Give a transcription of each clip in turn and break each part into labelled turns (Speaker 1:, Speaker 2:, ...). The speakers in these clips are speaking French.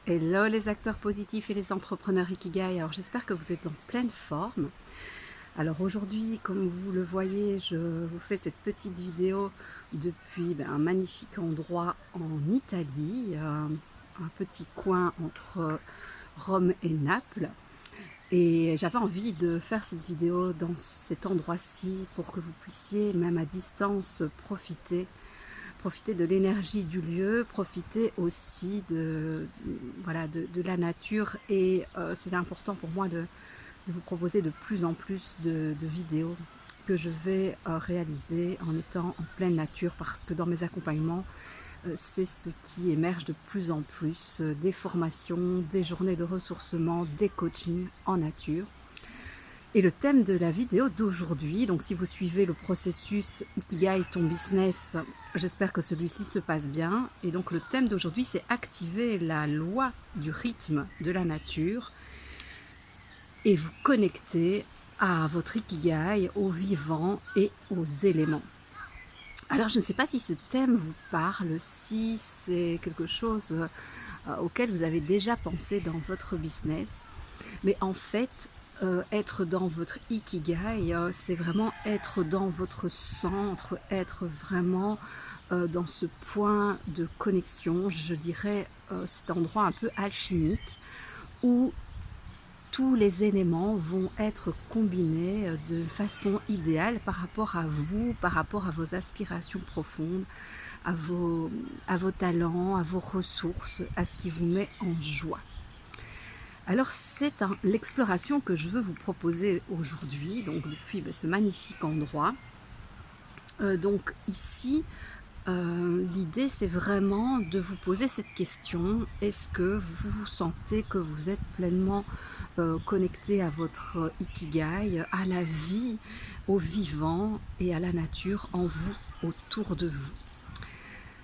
Speaker 1: Hello les acteurs positifs et les entrepreneurs Ikigai, alors j'espère que vous êtes en pleine forme. Alors aujourd'hui, comme vous le voyez, je vous fais cette petite vidéo depuis un magnifique endroit en Italie, un petit coin entre Rome et Naples. Et j'avais envie de faire cette vidéo dans cet endroit-ci pour que vous puissiez, même à distance, profiter de l'énergie du lieu, profiter aussi de la nature. Et c'est important pour moi de vous proposer de plus en plus de vidéos que je vais réaliser en étant en pleine nature, parce que dans mes accompagnements, c'est ce qui émerge de plus en plus, des formations, des journées de ressourcement, des coachings en nature. Et le thème de la vidéo d'aujourd'hui, donc si vous suivez le processus Ikigai ton business, j'espère que celui-ci se passe bien. Et donc le thème d'aujourd'hui, c'est activer la loi du rythme de la nature et vous connecter à votre Ikigai, au vivant et aux éléments. Alors je ne sais pas si ce thème vous parle, si c'est quelque chose auquel vous avez déjà pensé dans votre business, mais en fait, être dans votre Ikigai, c'est vraiment être dans votre centre, être vraiment dans ce point de connexion, je dirais cet endroit un peu alchimique où tous les éléments vont être combinés de façon idéale par rapport à vous, par rapport à vos aspirations profondes, à vos talents, à vos ressources, à ce qui vous met en joie. Alors c'est l'exploration que je veux vous proposer aujourd'hui, donc depuis ce magnifique endroit. Donc ici, l'idée c'est vraiment de vous poser cette question: est-ce que vous sentez que vous êtes pleinement connecté à votre Ikigai, à la vie, au vivant et à la nature en vous, autour de vous?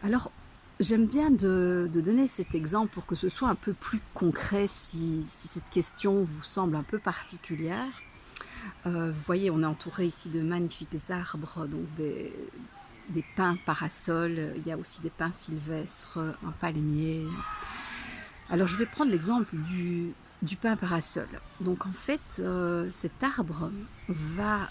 Speaker 1: Alors, j'aime bien de donner cet exemple pour que ce soit un peu plus concret si cette question vous semble un peu particulière. Vous voyez, on est entouré ici de magnifiques arbres, donc des pins parasols, il y a aussi des pins sylvestres, un palmier. Alors je vais prendre l'exemple du pin parasol. Donc en fait, cet arbre va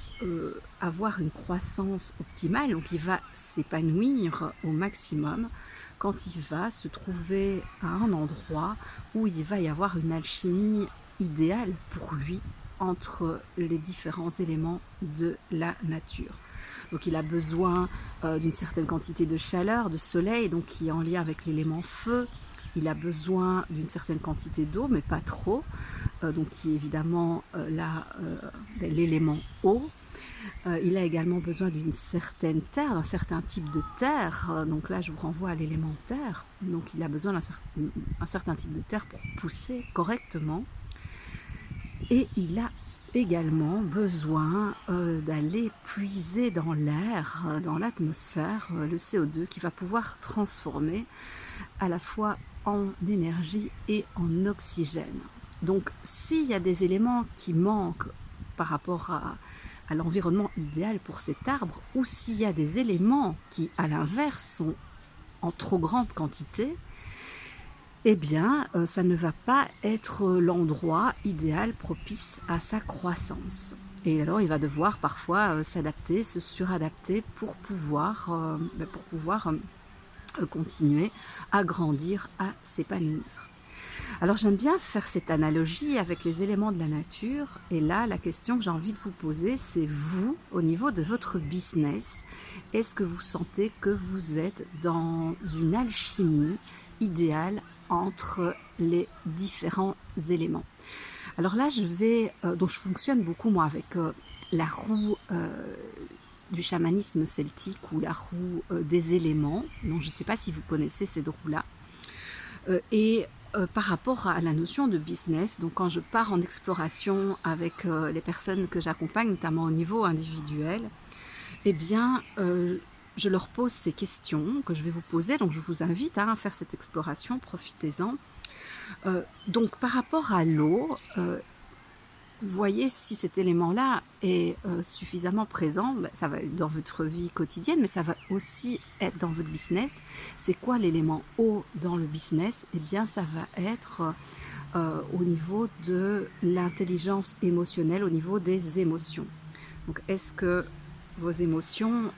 Speaker 1: avoir une croissance optimale, donc il va s'épanouir au maximum quand il va se trouver à un endroit où il va y avoir une alchimie idéale pour lui entre les différents éléments de la nature. Donc il a besoin d'une certaine quantité de chaleur, de soleil, donc qui est en lien avec l'élément feu. Il a besoin d'une certaine quantité d'eau, mais pas trop, donc qui est évidemment l'élément eau. Il a également besoin d'une certaine terre, d'un certain type de terre. Donc là, je vous renvoie à l'élément terre. Donc il a besoin d'un certain type de terre pour pousser correctement. Et il a également besoin d'aller puiser dans l'air, dans l'atmosphère, le CO2 qui va pouvoir transformer à la fois en énergie et en oxygène. Donc s'il y a des éléments qui manquent par rapport à l'environnement idéal pour cet arbre, ou s'il y a des éléments qui, à l'inverse, sont en trop grande quantité, eh bien, ça ne va pas être l'endroit idéal propice à sa croissance. Et alors, il va devoir parfois s'adapter, se suradapter pour pouvoir continuer à grandir, à s'épanouir. Alors j'aime bien faire cette analogie avec les éléments de la nature, et là la question que j'ai envie de vous poser, c'est vous, au niveau de votre business, est-ce que vous sentez que vous êtes dans une alchimie idéale entre les différents éléments? Alors là donc je fonctionne beaucoup moi avec la roue du chamanisme celtique, ou la roue des éléments. Donc je ne sais pas si vous connaissez cette roue-là. Par rapport à la notion de business, donc quand je pars en exploration avec les personnes que j'accompagne, notamment au niveau individuel, eh bien, je leur pose ces questions que je vais vous poser. Donc je vous invite à faire cette exploration, profitez-en. Donc par rapport à l'eau, voyez si cet élément-là est suffisamment présent. Ça va être dans votre vie quotidienne, mais ça va aussi être dans votre business. C'est quoi l'élément O dans le business? Eh bien, ça va être au niveau de l'intelligence émotionnelle, au niveau des émotions. Donc, est-ce que vos émotions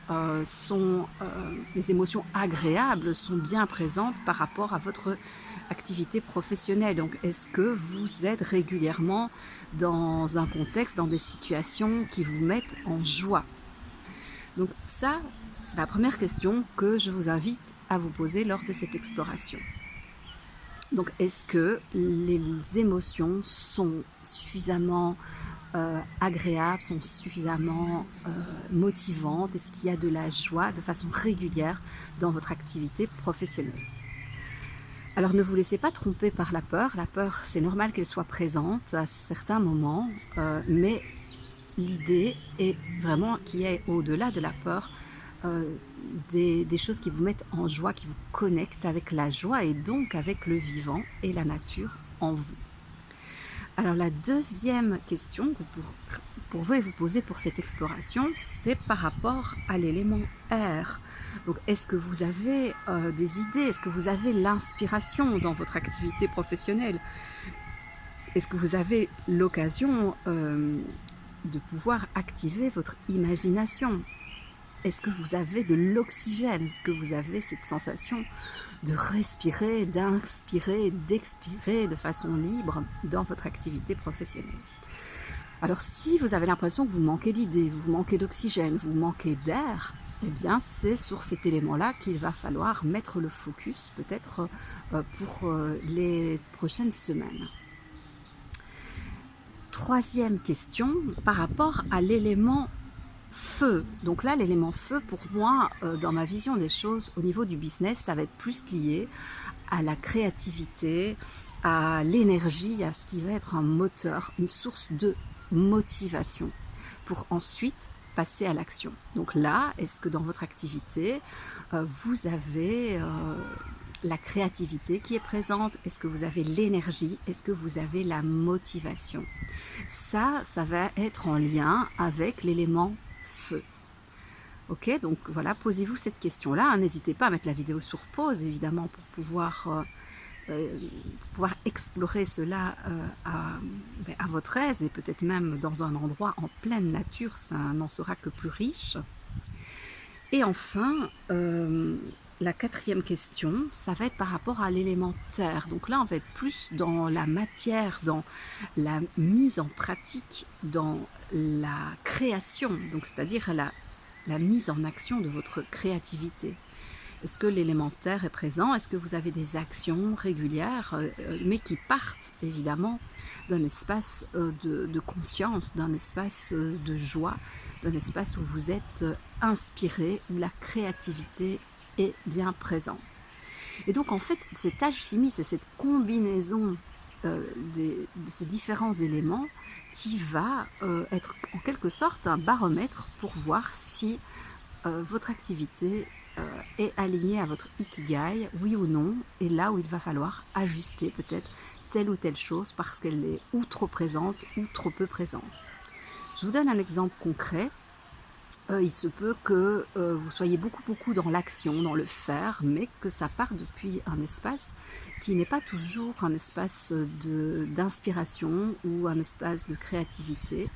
Speaker 1: les émotions agréables sont bien présentes par rapport à votre activité professionnelle? Donc, est-ce que vous êtes régulièrement dans un contexte, dans des situations qui vous mettent en joie? Donc ça, c'est la première question que je vous invite à vous poser lors de cette exploration. Donc, est-ce que les émotions sont suffisamment agréables, sont suffisamment motivantes? Est-ce qu'il y a de la joie de façon régulière dans votre activité professionnelle? Alors, ne vous laissez pas tromper par la peur. La peur, c'est normal qu'elle soit présente à certains moments, mais l'idée est vraiment qu'il y ait au-delà de la peur des choses qui vous mettent en joie, qui vous connectent avec la joie et donc avec le vivant et la nature en vous. Alors la deuxième question que vous pourrez vous poser pour cette exploration, c'est par rapport à l'élément air. Donc est-ce que vous avez des idées? Est-ce que vous avez l'inspiration dans votre activité professionnelle? Est-ce que vous avez l'occasion de pouvoir activer votre imagination? Est-ce que vous avez de l'oxygène? Est-ce que vous avez cette sensation de respirer, d'inspirer, d'expirer de façon libre dans votre activité professionnelle? Alors si vous avez l'impression que vous manquez d'idées, vous manquez d'oxygène, vous manquez d'air, eh bien c'est sur cet élément-là qu'il va falloir mettre le focus peut-être pour les prochaines semaines. Troisième question, par rapport à l'élément feu. Donc là, l'élément feu, pour moi, dans ma vision des choses, au niveau du business, ça va être plus lié à la créativité, à l'énergie, à ce qui va être un moteur, une source de motivation pour ensuite passer à l'action. Donc là, est-ce que dans votre activité, vous avez la créativité qui est présente? Est-ce que vous avez l'énergie? Est-ce que vous avez la motivation? Ça va être en lien avec l'élément feu. Ok, donc voilà, posez-vous cette question-là. N'hésitez pas à mettre la vidéo sur pause, évidemment, pour pouvoir explorer cela à votre aise et peut-être même dans un endroit en pleine nature, ça n'en sera que plus riche. Et enfin, la quatrième question, ça va être par rapport à l'élément terre. Donc là, on va être plus dans la matière, dans la mise en pratique, dans la création, donc c'est-à-dire la mise en action de votre créativité. Est-ce que l'élément terre est présent? Est-ce que vous avez des actions régulières, mais qui partent évidemment d'un espace de conscience, d'un espace de joie, d'un espace où vous êtes inspiré, où la créativité est bien présente? Et donc en fait, c'est cette alchimie, c'est cette combinaison de ces différents éléments qui va être en quelque sorte un baromètre pour voir si votre activité est alignée à votre ikigai, oui ou non, et là où il va falloir ajuster peut-être telle ou telle chose parce qu'elle est ou trop présente ou trop peu présente. Je vous donne un exemple concret. Il se peut que vous soyez beaucoup dans l'action, dans le faire, mais que ça part depuis un espace qui n'est pas toujours un espace d'inspiration ou un espace de créativité.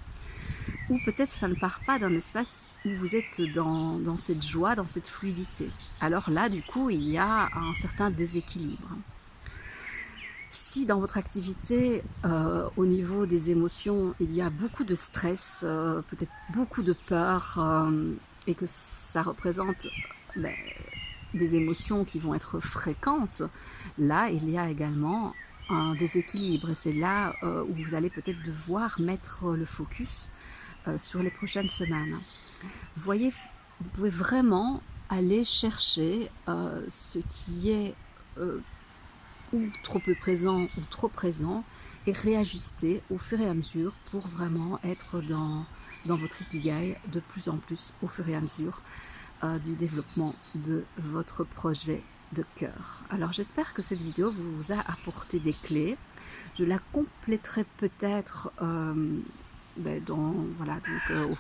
Speaker 1: Ou peut-être ça ne part pas d'un espace où vous êtes dans cette joie, dans cette fluidité. Alors là, du coup, il y a un certain déséquilibre. Si dans votre activité, au niveau des émotions, il y a beaucoup de stress, peut-être beaucoup de peur, et que ça représente des émotions qui vont être fréquentes, là, il y a également un déséquilibre. Et c'est là où vous allez peut-être devoir mettre le focus sur les prochaines semaines. Vous voyez, vous pouvez vraiment aller chercher ce qui est ou trop peu présent ou trop présent et réajuster au fur et à mesure pour vraiment être dans votre ikigai de plus en plus au fur et à mesure du développement de votre projet de cœur. Alors j'espère que cette vidéo vous a apporté des clés. Je la compléterai peut-être voilà, au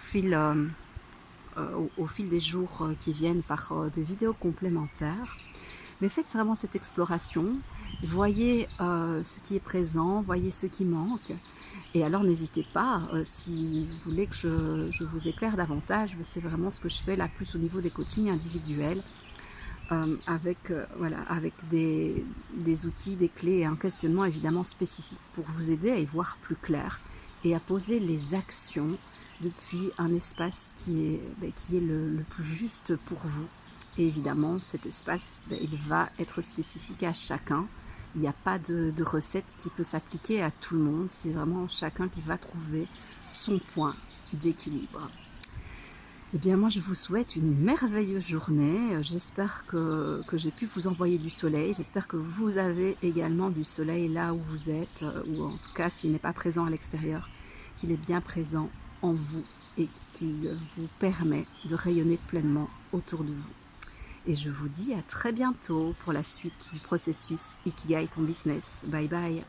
Speaker 1: fil des jours qui viennent par des vidéos complémentaires. Mais faites vraiment cette exploration, voyez ce qui est présent, voyez ce qui manque. Et alors n'hésitez pas, si vous voulez que je vous éclaire davantage, c'est vraiment ce que je fais là plus au niveau des coachings individuels, avec des outils, des clés et un questionnement évidemment spécifique pour vous aider à y voir plus clair et à poser les actions depuis un espace qui est le plus juste pour vous. Et évidemment, cet espace, il va être spécifique à chacun. Il n'y a pas de recette qui peut s'appliquer à tout le monde. C'est vraiment chacun qui va trouver son point d'équilibre. Eh bien, moi, je vous souhaite une merveilleuse journée. J'espère que j'ai pu vous envoyer du soleil. J'espère que vous avez également du soleil là où vous êtes, ou en tout cas, s'il n'est pas présent à l'extérieur, qu'il est bien présent en vous et qu'il vous permet de rayonner pleinement autour de vous. Et je vous dis à très bientôt pour la suite du processus Ikigai ton business. Bye bye.